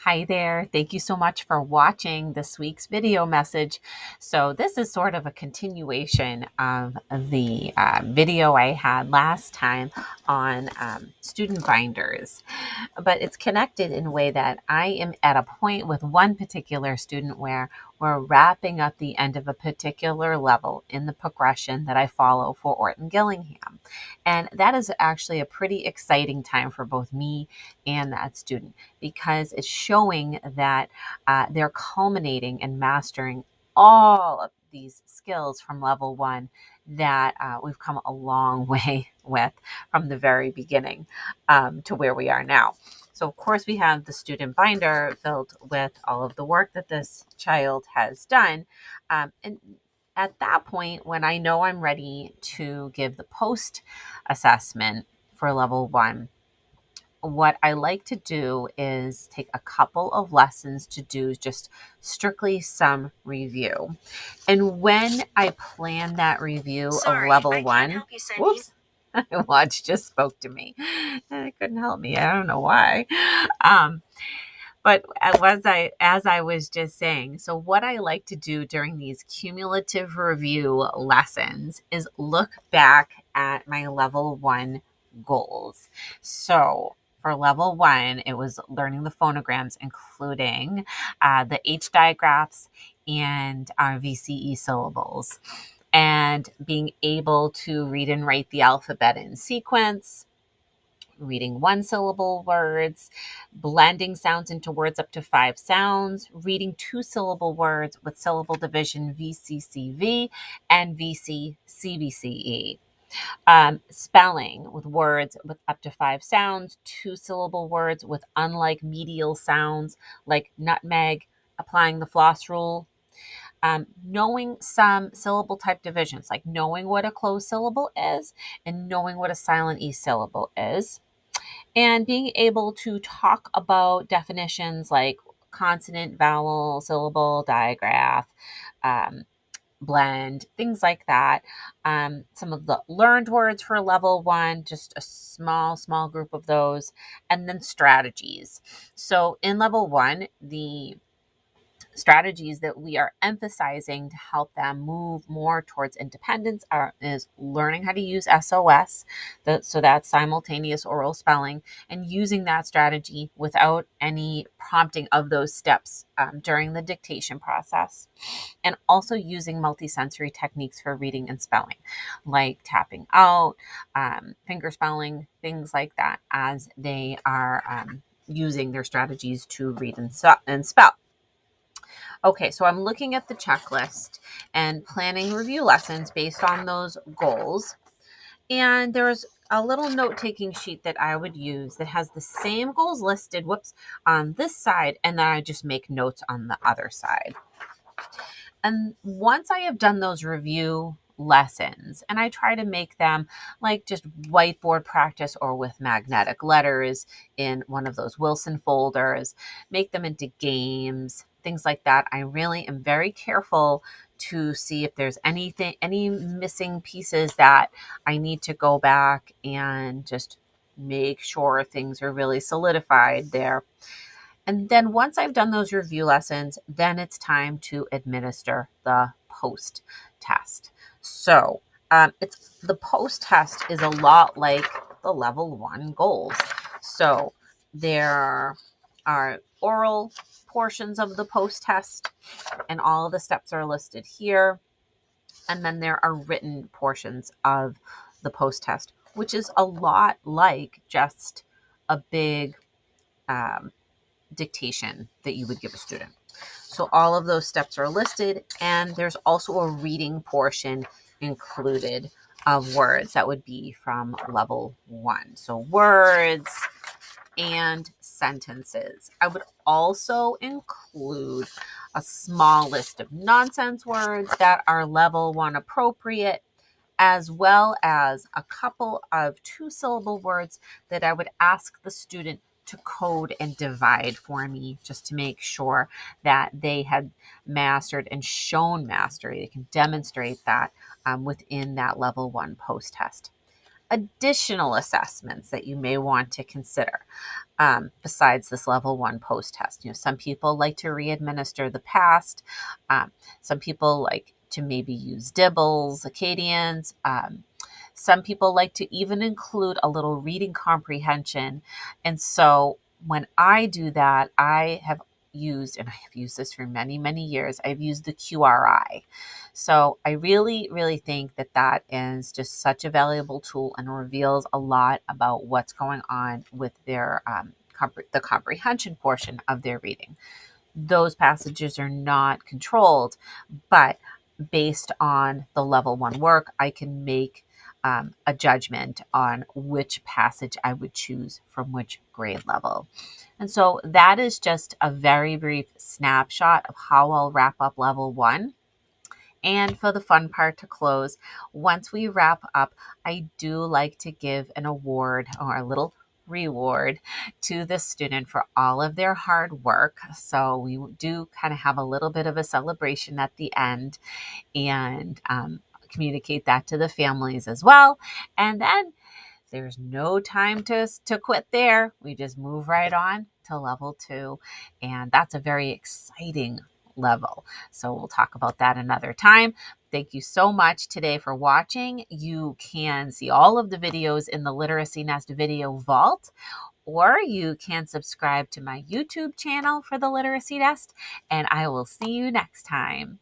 Hi there. Thank you so much for watching this week's video message. So this is sort of a continuation of the video I had last time on student binders, but it's connected in a way that I am at a point with one particular student where we're wrapping up the end of a particular level in the progression that I follow for Orton-Gillingham. And that is actually a pretty exciting time for both me and that student, because it's showing that they're culminating and mastering all of these skills from level one that we've come a long way with from the very beginning to where we are now. So, of course, we have the student binder filled with all of the work that this child has done. And at that point, when I know I'm ready to give the post assessment for level one, what I like to do is take a couple of lessons to do just strictly some review. And when I plan that review of level one, whoops, my watch just spoke to me and it couldn't help me. I don't know why. But as I was just saying, so what I like to do during these cumulative review lessons is look back at my level one goals. So for level one, it was learning the phonograms, including the H digraphs and our VCE syllables, and being able to read and write the alphabet in sequence, reading one syllable words, blending sounds into words up to 5 sounds, reading 2 syllable words with syllable division VCCV and VCCVCE. Spelling with words with up to 5 sounds, 2 syllable words with unlike medial sounds like nutmeg, applying the floss rule. Knowing some syllable type divisions, like knowing what a closed syllable is and knowing what a silent E syllable is, and being able to talk about definitions like consonant, vowel, syllable, digraph, um, blend, things like that. Some of the learned words for level one, just a small group of those, and then strategies. So in level one, the strategies that we are emphasizing to help them move more towards independence is learning how to use SOS, so that's simultaneous oral spelling, and using that strategy without any prompting of those steps during the dictation process, and also using multisensory techniques for reading and spelling, like tapping out, finger spelling, things like that, as they are using their strategies to read and spell. Okay, so I'm looking at the checklist and planning review lessons based on those goals. And there's a little note-taking sheet that I would use that has the same goals listed, on this side, and then I just make notes on the other side. And once I have done those review lessons, and I try to make them like just whiteboard practice or with magnetic letters in one of those Wilson folders, make them into games, things like that. I really am very careful to see if there's any missing pieces that I need to go back and just make sure things are really solidified there. And then once I've done those review lessons, then it's time to administer the post test. So it's the post test is a lot like the level one goals. So there are oral portions of the post test, and all of the steps are listed here. And then there are written portions of the post test, which is a lot like just a big dictation that you would give a student. So all of those steps are listed, and there's also a reading portion included of words that would be from level one. So words and sentences. I would also include a small list of nonsense words that are level one appropriate, as well as a couple of 2-syllable words that I would ask the student to code and divide for me, just to make sure that they had mastered and shown mastery. They can demonstrate that within that level one post test. additional assessments that you may want to consider. Besides this level 1 post test. Some people like to re-administer the past. Some people like to maybe use dibbles, Acadians. Some people like to even include a little reading comprehension. And so when I do that, I have used, and I have used this for many, many years, I've used the QRI. So I really, really think that that is just such a valuable tool and reveals a lot about what's going on with their the comprehension portion of their reading. Those passages are not controlled, but based on the level 1 work, I can make a judgment on which passage I would choose from which grade level. And so that is just a very brief snapshot of how I'll wrap up level 1. And for the fun part to close, once we wrap up, I do like to give an award or a little reward to the student for all of their hard work. So we do kind of have a little bit of a celebration at the end, and communicate that to the families as well. And then there's no time to quit there. We just move right on to level 2. And that's a very exciting level. So we'll talk about that another time. Thank you so much today for watching. You can see all of the videos in the Literacy Nest video vault, or you can subscribe to my YouTube channel for the Literacy Nest, and I will see you next time.